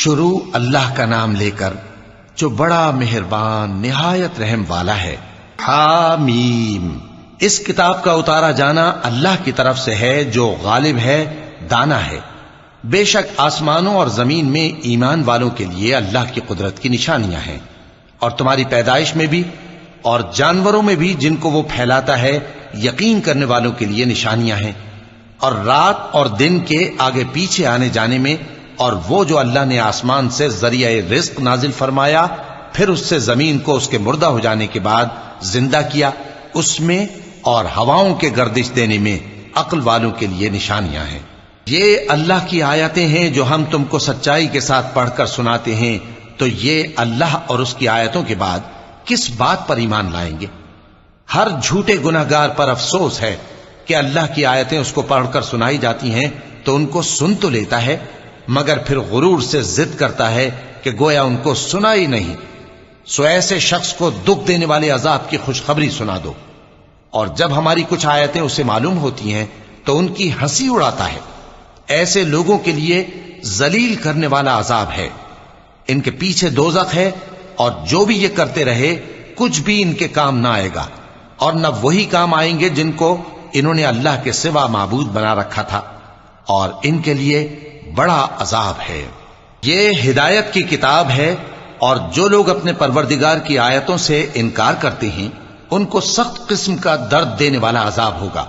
شروع اللہ کا نام لے کر جو بڑا مہربان نہایت رحم والا ہے۔ حامیم، اس کتاب کا اتارا جانا اللہ کی طرف سے ہے جو غالب ہے، دانا ہے۔ بے شک آسمانوں اور زمین میں ایمان والوں کے لیے اللہ کی قدرت کی نشانیاں ہیں، اور تمہاری پیدائش میں بھی اور جانوروں میں بھی جن کو وہ پھیلاتا ہے یقین کرنے والوں کے لیے نشانیاں ہیں، اور رات اور دن کے آگے پیچھے آنے جانے میں، اور وہ جو اللہ نے آسمان سے ذریعہ رزق نازل فرمایا پھر اس سے زمین کو اس کے مردہ ہو جانے کے بعد زندہ کیا، اس میں اور ہواؤں کے گردش دینے میں عقل والوں کے لیے نشانیاں ہیں۔ یہ اللہ کی آیتیں ہیں جو ہم تم کو سچائی کے ساتھ پڑھ کر سناتے ہیں، تو یہ اللہ اور اس کی آیتوں کے بعد کس بات پر ایمان لائیں گے؟ ہر جھوٹے گناہگار پر افسوس ہے کہ اللہ کی آیتیں اس کو پڑھ کر سنائی جاتی ہیں تو ان کو سن تو لیتا ہے، مگر پھر غرور سے ضد کرتا ہے کہ گویا ان کو سنا ہی نہیں۔ سو ایسے شخص کو دکھ دینے والے عذاب کی خوشخبری سنا دو، اور جب ہماری کچھ آیتیں اسے معلوم ہوتی ہیں تو ان کی ہنسی اڑاتا ہے۔ ایسے لوگوں کے لیے ذلیل کرنے والا عذاب ہے، ان کے پیچھے دوزخ ہے، اور جو بھی یہ کرتے رہے کچھ بھی ان کے کام نہ آئے گا، اور نہ وہی کام آئیں گے جن کو انہوں نے اللہ کے سوا معبود بنا رکھا تھا، اور ان کے لیے بڑا عذاب ہے۔ یہ ہدایت کی کتاب ہے، اور جو لوگ اپنے پروردگار کی آیتوں سے انکار کرتے ہیں ان کو سخت قسم کا درد دینے والا عذاب ہوگا۔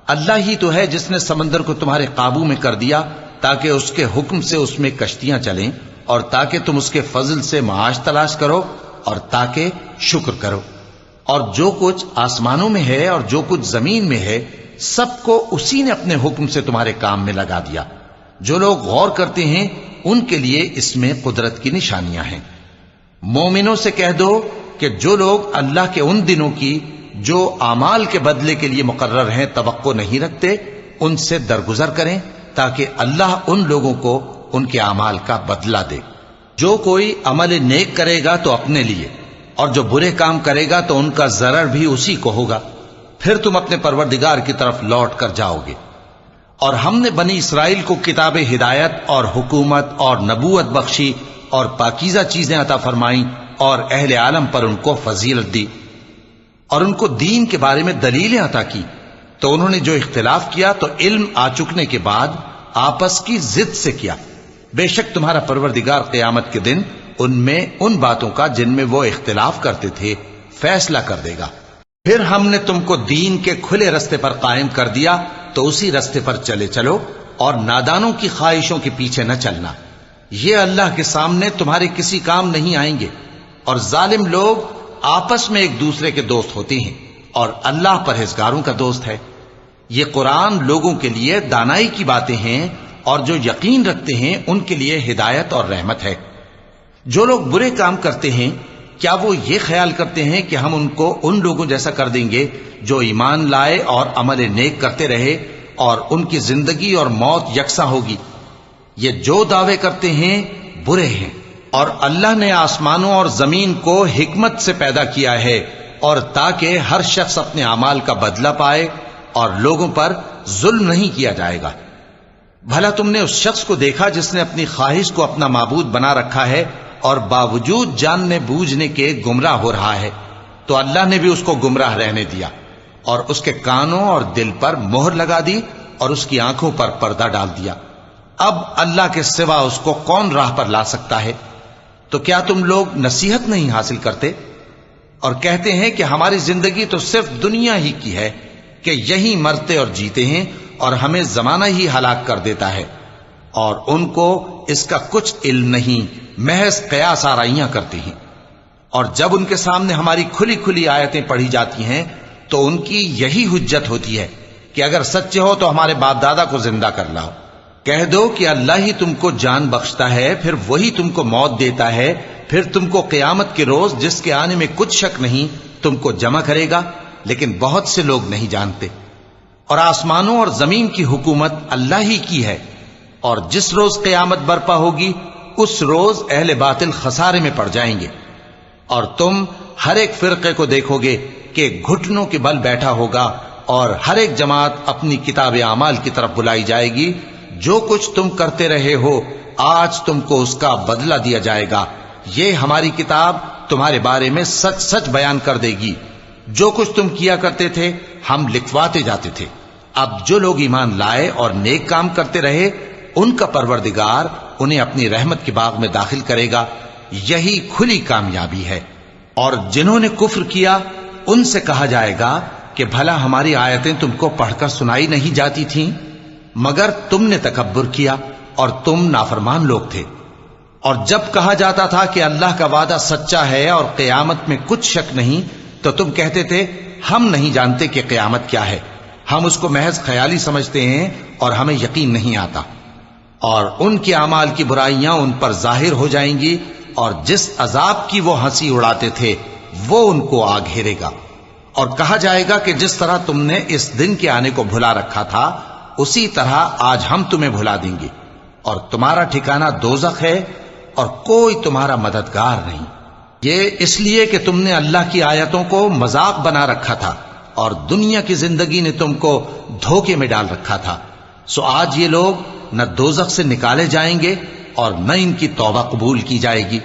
اللہ ہی تو ہے جس نے سمندر کو تمہارے قابو میں کر دیا تاکہ اس کے حکم سے اس میں کشتیاں چلیں، اور تاکہ تم اس کے فضل سے معاش تلاش کرو، اور تاکہ شکر کرو۔ اور جو کچھ آسمانوں میں ہے اور جو کچھ زمین میں ہے سب کو اسی نے اپنے حکم سے تمہارے کام میں لگا دیا۔ جو لوگ غور کرتے ہیں ان کے لیے اس میں قدرت کی نشانیاں ہیں۔ مومنوں سے کہہ دو کہ جو لوگ اللہ کے ان دنوں کی جو اعمال کے بدلے کے لیے مقرر ہیں توقع نہیں رکھتے، ان سے درگزر کریں تاکہ اللہ ان لوگوں کو ان کے اعمال کا بدلہ دے۔ جو کوئی عمل نیک کرے گا تو اپنے لیے، اور جو برے کام کرے گا تو ان کا ضرر بھی اسی کو ہوگا، پھر تم اپنے پروردگار کی طرف لوٹ کر جاؤ گے۔ اور ہم نے بنی اسرائیل کو کتاب ہدایت اور حکومت اور نبوت بخشی اور پاکیزہ چیزیں عطا فرمائیں، اور اہل عالم پر ان کو فضیلت دی، اور ان کو دین کے بارے میں دلیلیں عطا کی، تو انہوں نے جو اختلاف کیا تو علم آ چکنے کے بعد آپس کی ضد سے کیا۔ بے شک تمہارا پروردگار قیامت کے دن ان میں ان باتوں کا جن میں وہ اختلاف کرتے تھے فیصلہ کر دے گا۔ پھر ہم نے تم کو دین کے کھلے رستے پر قائم کر دیا تو اسی رستے پر چلے چلو، اور نادانوں کی خواہشوں کے پیچھے نہ چلنا، یہ اللہ کے سامنے تمہارے کسی کام نہیں آئیں گے۔ اور ظالم لوگ آپس میں ایک دوسرے کے دوست ہوتے ہیں، اور اللہ پرہیزگاروں کا دوست ہے۔ یہ قرآن لوگوں کے لیے دانائی کی باتیں ہیں، اور جو یقین رکھتے ہیں ان کے لیے ہدایت اور رحمت ہے۔ جو لوگ برے کام کرتے ہیں کیا وہ یہ خیال کرتے ہیں کہ ہم ان کو ان لوگوں جیسا کر دیں گے جو ایمان لائے اور عمل نیک کرتے رہے، اور ان کی زندگی اور موت یکساں ہوگی؟ یہ جو دعوے کرتے ہیں برے ہیں۔ اور اللہ نے آسمانوں اور زمین کو حکمت سے پیدا کیا ہے، اور تاکہ ہر شخص اپنے اعمال کا بدلہ پائے، اور لوگوں پر ظلم نہیں کیا جائے گا۔ بھلا تم نے اس شخص کو دیکھا جس نے اپنی خواہش کو اپنا معبود بنا رکھا ہے اور باوجود جاننے بوجھنے کے گمراہ ہو رہا ہے؟ تو اللہ نے بھی اس کو گمراہ رہنے دیا، اور اس کے کانوں اور دل پر مہر لگا دی، اور اس کی آنکھوں پر پردہ ڈال دیا۔ اب اللہ کے سوا اس کو کون راہ پر لا سکتا ہے؟ تو کیا تم لوگ نصیحت نہیں حاصل کرتے؟ اور کہتے ہیں کہ ہماری زندگی تو صرف دنیا ہی کی ہے، کہ یہی مرتے اور جیتے ہیں، اور ہمیں زمانہ ہی ہلاک کر دیتا ہے۔ اور ان کو اس کا کچھ علم نہیں، محض قیاس آرائیاں کرتے ہیں۔ اور جب ان کے سامنے ہماری کھلی کھلی آیتیں پڑھی جاتی ہیں تو ان کی یہی حجت ہوتی ہے کہ اگر سچے ہو تو ہمارے باپ دادا کو زندہ کر لاؤ۔ کہہ دو کہ اللہ ہی تم کو جان بخشتا ہے، پھر وہی تم کو موت دیتا ہے، پھر تم کو قیامت کے روز جس کے آنے میں کچھ شک نہیں تم کو جمع کرے گا، لیکن بہت سے لوگ نہیں جانتے۔ اور آسمانوں اور زمین کی حکومت اللہ ہی کی ہے، اور جس روز قیامت برپا ہوگی اس روز اہل باطل خسارے میں پڑ جائیں گے۔ اور تم ہر ایک فرقے کو دیکھو گے کہ گھٹنوں کے بل بیٹھا ہوگا، اور ہر ایک جماعت اپنی کتاب اعمال کی طرف بلائی جائے گی۔ جو کچھ تم کرتے رہے ہو آج تم کو اس کا بدلہ دیا جائے گا۔ یہ ہماری کتاب تمہارے بارے میں سچ سچ بیان کر دے گی۔ جو کچھ تم کیا کرتے تھے ہم لکھواتے جاتے تھے۔ اب جو لوگ ایمان لائے اور نیک کام کرتے رہے ان کا پروردگار انہیں اپنی رحمت کے باغ میں داخل کرے گا، یہی کھلی کامیابی ہے۔ اور جنہوں نے کفر کیا ان سے کہا جائے گا کہ بھلا ہماری آیتیں تم کو پڑھ کر سنائی نہیں جاتی تھیں؟ مگر تم نے تکبر کیا اور تم نافرمان لوگ تھے۔ اور جب کہا جاتا تھا کہ اللہ کا وعدہ سچا ہے اور قیامت میں کچھ شک نہیں، تو تم کہتے تھے ہم نہیں جانتے کہ قیامت کیا ہے، ہم اس کو محض خیالی سمجھتے ہیں اور ہمیں یقین نہیں آتا۔ اور ان کے اعمال کی برائیاں ان پر ظاہر ہو جائیں گی، اور جس عذاب کی وہ ہنسی اڑاتے تھے وہ ان کو آ گھیرے گا۔ اور کہا جائے گا کہ جس طرح تم نے اس دن کے آنے کو بھلا رکھا تھا اسی طرح آج ہم تمہیں بھلا دیں گے، اور تمہارا ٹھکانہ دوزخ ہے اور کوئی تمہارا مددگار نہیں۔ یہ اس لیے کہ تم نے اللہ کی آیتوں کو مذاق بنا رکھا تھا اور دنیا کی زندگی نے تم کو دھوکے میں ڈال رکھا تھا، سو آج یہ لوگ نہ دوزخ سے نکالے جائیں گے اور نہ ان کی توبہ قبول کی جائے گی۔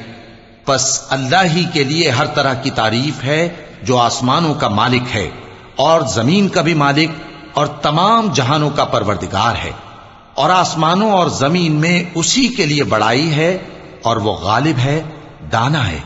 پس اللہ ہی کے لیے ہر طرح کی تعریف ہے جو آسمانوں کا مالک ہے اور زمین کا بھی مالک اور تمام جہانوں کا پروردگار ہے، اور آسمانوں اور زمین میں اسی کے لیے بڑائی ہے، اور وہ غالب ہے، دانا ہے۔